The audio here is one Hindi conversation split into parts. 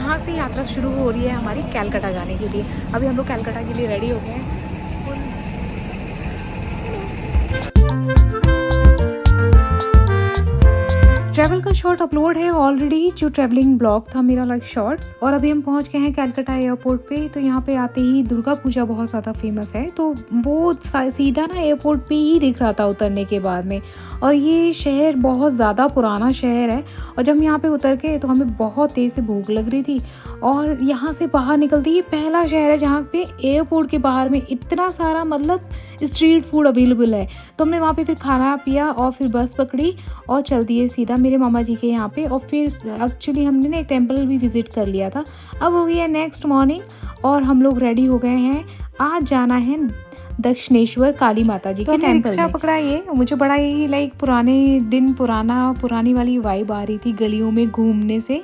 यहाँ से यात्रा शुरू हो रही है हमारी कैलकाटा जाने के लिए। अभी हम लोग कैलकाटा के लिए रेडी हो गए हैं। ट्रैवल का शॉर्ट अपलोड है ऑलरेडी, जो ट्रैवलिंग ब्लॉग था मेरा लाइक शॉर्ट्स। और अभी हम पहुंच गए हैं कैलकाटा एयरपोर्ट पे। तो यहाँ पे आते ही दुर्गा पूजा बहुत ज़्यादा फेमस है, तो वो सीधा ना एयरपोर्ट पे ही दिख रहा था उतरने के बाद में। और ये शहर बहुत ज़्यादा पुराना शहर है, और जब हम यहाँ पे उतर के तो हमें बहुत तेज़ से भूख लग रही थी। और यहाँ से बाहर निकलते ही पहला शहर है जहाँ पे एयरपोर्ट के बाहर में इतना सारा मतलब स्ट्रीट फूड अवेलेबल है। तो हमने वहाँ पे फिर खाना पिया और फिर बस पकड़ी और चल दिए सीधा मेरे मामा जी के यहाँ पे। और फिर एक्चुअली हमने ना एक टेंपल भी विजिट कर लिया था। अब हो गया नेक्स्ट मॉर्निंग और हम लोग रेडी हो गए हैं। आज जाना है दक्षिणेश्वर काली माता जी के टेंपल में। रिक्शा पकड़ा, ये मुझे बड़ा ही लाइक पुरानी वाली वाइब आ रही थी गलियों में घूमने से।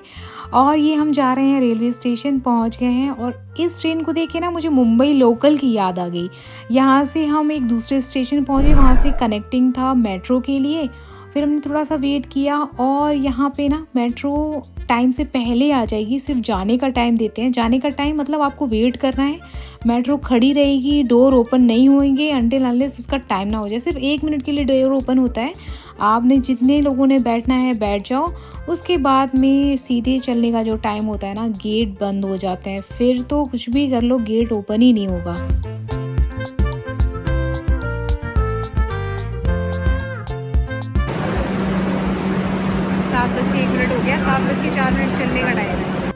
और ये हम जा रहे हैं, रेलवे स्टेशन पहुंच गए हैं। और इस ट्रेन को देख के ना मुझे मुंबई लोकल की याद आ गई। यहाँ से हम एक दूसरे स्टेशन पहुंचे, वहाँ से कनेक्टिंग था मेट्रो के लिए। फिर हमने थोड़ा सा वेट किया और यहाँ पे ना मेट्रो टाइम से पहले आ जाएगी। सिर्फ जाने का टाइम देते हैं, जाने का टाइम मतलब आपको वेट करना है। मेट्रो खड़ी रहेगी, डोर ओपन नहीं होंगे अनटिल अनलेस उसका टाइम ना हो जाए। सिर्फ 1 मिनट के लिए डोर ओपन होता है। आपने जितने लोगों ने बैठना है बैठ जाओ। उसके बाद में सीधे चलने का जो टाइम होता है ना, गेट बंद हो जाते हैं। फिर तो कुछ भी कर लो, गेट ओपन ही नहीं होगा। 7:01 हो गया, 7:04 चलने का टाइम है।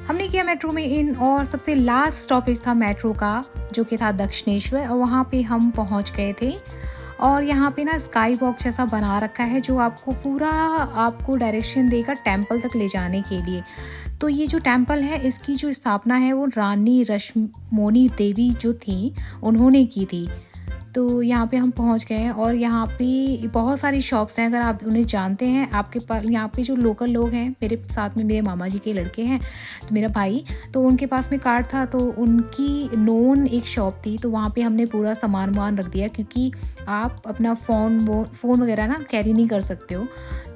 हमने किया मेट्रो में इन और सबसे लास्ट स्टॉपेज था मेट्रो का, जो कि था दक्षिणेश्वर। और वहाँ पे हम पहुँच गए थे। और यहाँ पे ना स्काई वॉक जैसा बना रखा है, जो आपको डायरेक्शन देगा टेंपल तक ले जाने के लिए। तो ये जो टेंपल है, इसकी जो स्थापना है वो रानी रश्मोनी देवी जो थी उन्होंने की थी। तो यहाँ पे हम पहुँच गए हैं और यहाँ पे बहुत सारी शॉप्स हैं। अगर आप उन्हें जानते हैं, आपके पास यहाँ पे जो लोकल लोग हैं, मेरे साथ में मेरे मामा जी के लड़के हैं, तो मेरा भाई, तो उनके पास में कार्ड था, तो उनकी नोन एक शॉप थी। तो वहाँ पे हमने पूरा सामान वामान रख दिया, क्योंकि आप अपना फ़ोन वगैरह ना कैरी नहीं कर सकते हो।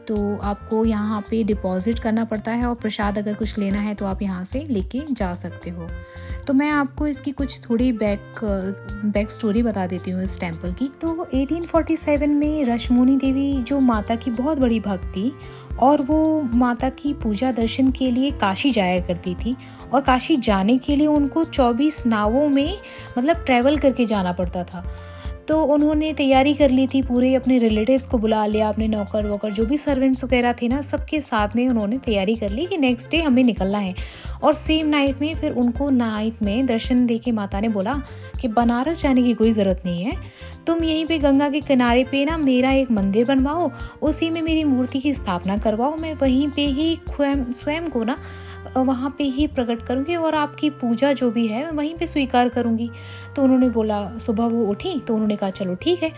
तो आपको यहाँ पे डिपॉज़िट करना पड़ता है, और प्रसाद अगर कुछ लेना है तो आप यहाँ से लेके जा सकते हो। तो मैं आपको इसकी कुछ थोड़ी बैक स्टोरी बता देती हूँ इस टेंपल की। तो 1847 में रश्मोनी देवी जो माता की बहुत बड़ी भक्त थी, और वो माता की पूजा दर्शन के लिए काशी जाया करती थी। और काशी जाने के लिए उनको 24 नावों में मतलब ट्रैवल करके जाना पड़ता था। तो उन्होंने तैयारी कर ली थी, पूरे अपने रिलेटिव्स को बुला लिया, अपने नौकर वोकर जो भी सर्वेंट्स वगैरह थे ना, सबके साथ में उन्होंने तैयारी कर ली कि नेक्स्ट डे हमें निकलना है। और सेम नाइट में फिर उनको नाइट में दर्शन दे के माता ने बोला कि बनारस जाने की कोई ज़रूरत नहीं है, तुम यहीं पे गंगा के किनारे पे ना मेरा एक मंदिर बनवाओ, उसी में मेरी मूर्ति की स्थापना करवाओ, मैं वहीं पे ही स्वयं को ना वहाँ पे ही प्रकट करूँगी, और आपकी पूजा जो भी है मैं वहीं पे स्वीकार करूँगी। तो उन्होंने बोला, सुबह वो उठी तो उन्होंने कहा चलो ठीक है।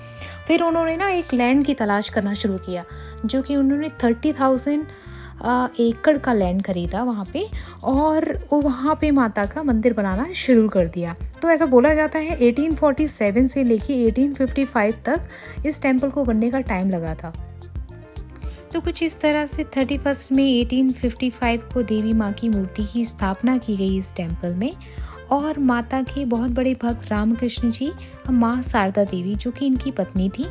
फिर उन्होंने ना एक लैंड की तलाश करना शुरू किया, जो कि उन्होंने 30,000 एकड़ का लैंड खरीदा वहाँ पे, और वहाँ पे माता का मंदिर बनाना शुरू कर दिया। तो ऐसा बोला जाता है 1847 से लेके 1855 तक इस टेम्पल को बनने का टाइम लगा था। तो कुछ इस तरह से 31 मई 1855 को देवी माँ की मूर्ति की स्थापना की गई इस टेंपल में। और माता के बहुत बड़े भक्त रामकृष्ण जी, माँ शारदा देवी जो कि इनकी पत्नी थी,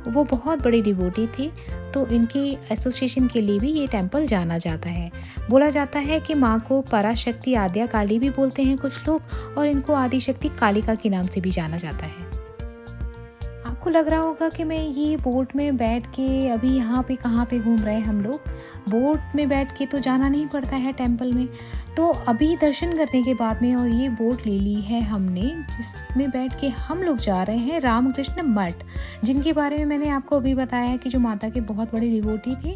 वो बहुत बड़े डिवोटी थे। तो इनके एसोसिएशन के लिए भी ये टेंपल जाना जाता है। बोला जाता है कि माँ को पराशक्ति आद्या काली भी बोलते हैं कुछ लोग, और इनको आदिशक्ति कालिका के नाम से भी जाना जाता है। आपको लग रहा होगा कि मैं ये बोट में बैठ के अभी यहाँ पे कहाँ पे घूम रहे हैं हम लोग। बोट में बैठ के तो जाना नहीं पड़ता है टेंपल में। तो अभी दर्शन करने के बाद में और ये बोट ले ली है हमने, जिसमें बैठ के हम लोग जा रहे हैं रामकृष्ण मठ, जिनके बारे में मैंने आपको अभी बताया है कि जो माता के बहुत बड़े डिवोटी थे।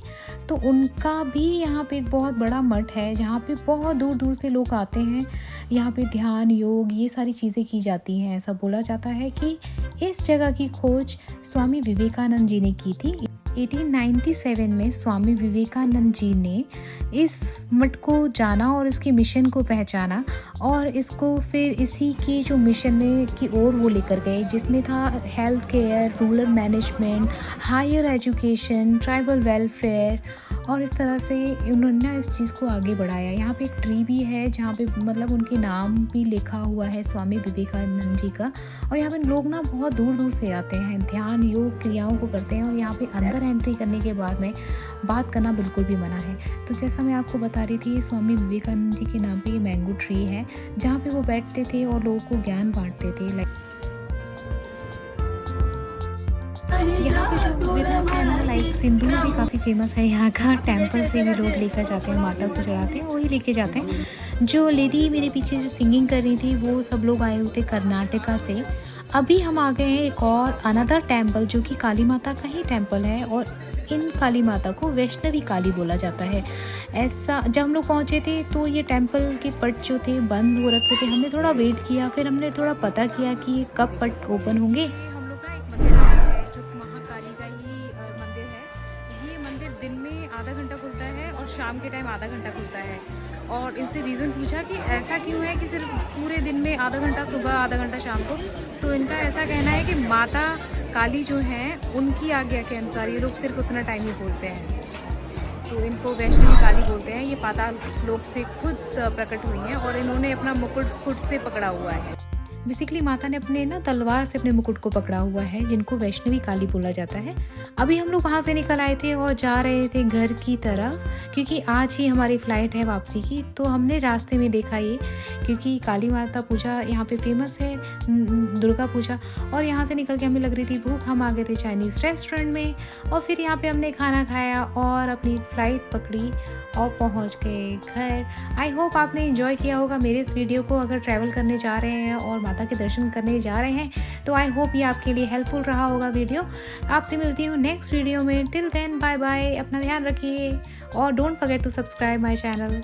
तो उनका भी यहाँ पे एक बहुत बड़ा मठ है, जहाँ पे बहुत दूर दूर से लोग आते हैं। यहाँ पे ध्यान, योग, ये सारी चीज़ें की जाती हैं। ऐसा बोला जाता है कि इस जगह की खोज स्वामी विवेकानंद जी ने की थी। 1897 में स्वामी विवेकानंद जी ने इस मठ को जाना और इसके मिशन को पहचाना, और इसको फिर इसी के जो मिशन में की ओर वो लेकर गए, जिसमें था health care, rural management, higher education, tribal welfare और इस तरह से उन्होंने ना इस चीज़ को आगे बढ़ाया। यहाँ पे एक ट्री भी है जहाँ पे मतलब उनके नाम भी लिखा हुआ है स्वामी विवेकानंद जी का। और यहाँ पे लोग ना बहुत दूर दूर से आते हैं, ध्यान योग क्रियाओं को करते हैं। और यहाँ पे अंदर एंट्री करने के बाद में बात करना बिल्कुल भी मना है। तो जैसा मैं आपको बता रही थी, स्वामी विवेकानंद जी के नाम पे ये मैंगो ट्री है जहाँ पे वो बैठते थे और लोगों को ज्ञान बांटते थे। यहाँ पे जो फेमस है ना, लाइक सिंदूर भी काफ़ी फेमस है यहाँ का। टेम्पल से भी लोग लेकर जाते हैं, माता को चढ़ाते हैं, वही लेके जाते हैं। जो लेडी मेरे पीछे जो सिंगिंग कर रही थी वो सब लोग आए हुए थे कर्नाटका से। अभी हम आ गए हैं एक और अनदर टेम्पल जो कि काली माता का ही टेम्पल है। और इन काली माता को वैष्णवी काली बोला जाता है। ऐसा जब हम लोग पहुँचे थे तो ये टेम्पल के पट जो थे बंद हो रखे थे। हमने थोड़ा वेट किया, फिर हमने थोड़ा पता किया कि ये कब पट ओपन होंगे। हम लोग ना एक मंदिर आए हैं जो महाकाली का ही मंदिर है। ये मंदिर दिन में आधा घंटा खुलता है और शाम के टाइम आधा घंटा खुलता है। और इनसे रीज़न पूछा कि ऐसा क्यों है कि सिर्फ पूरे दिन में आधा घंटा सुबह आधा घंटा शाम को। तो इनका ऐसा कहना है कि माता काली जो हैं उनकी आज्ञा के अनुसार ये लोग सिर्फ उतना टाइम ही बोलते हैं। तो इनको वैष्णवी काली बोलते हैं। ये पाताल लोक से खुद प्रकट हुई हैं और इन्होंने अपना मुकुट खुद से पकड़ा हुआ है। बेसिकली माता ने अपने ना तलवार से अपने मुकुट को पकड़ा हुआ है, जिनको वैष्णवी काली बोला जाता है। अभी हम लोग वहाँ से निकल आए थे और जा रहे थे घर की तरफ, क्योंकि आज ही हमारी फ़्लाइट है वापसी की। तो हमने रास्ते में देखा ये, क्योंकि काली माता पूजा यहाँ पे फेमस है, दुर्गा पूजा। और यहाँ से निकल के हमें लग रही थी भूख, हम आ गए थे चाइनीज़ रेस्टोरेंट में। और फिर यहाँ पे हमने खाना खाया और अपनी फ़्लाइट पकड़ी और पहुँच गए घर। आई होप आपने इन्जॉय किया होगा मेरे इस वीडियो को। अगर ट्रैवल करने जा रहे हैं और माता के दर्शन करने जा रहे हैं तो आई होप ये आपके लिए हेल्पफुल रहा होगा वीडियो। आपसे मिलती हूँ नेक्स्ट वीडियो में। टिल देन बाय बाय, अपना ध्यान रखिए और don't forget to subscribe my channel.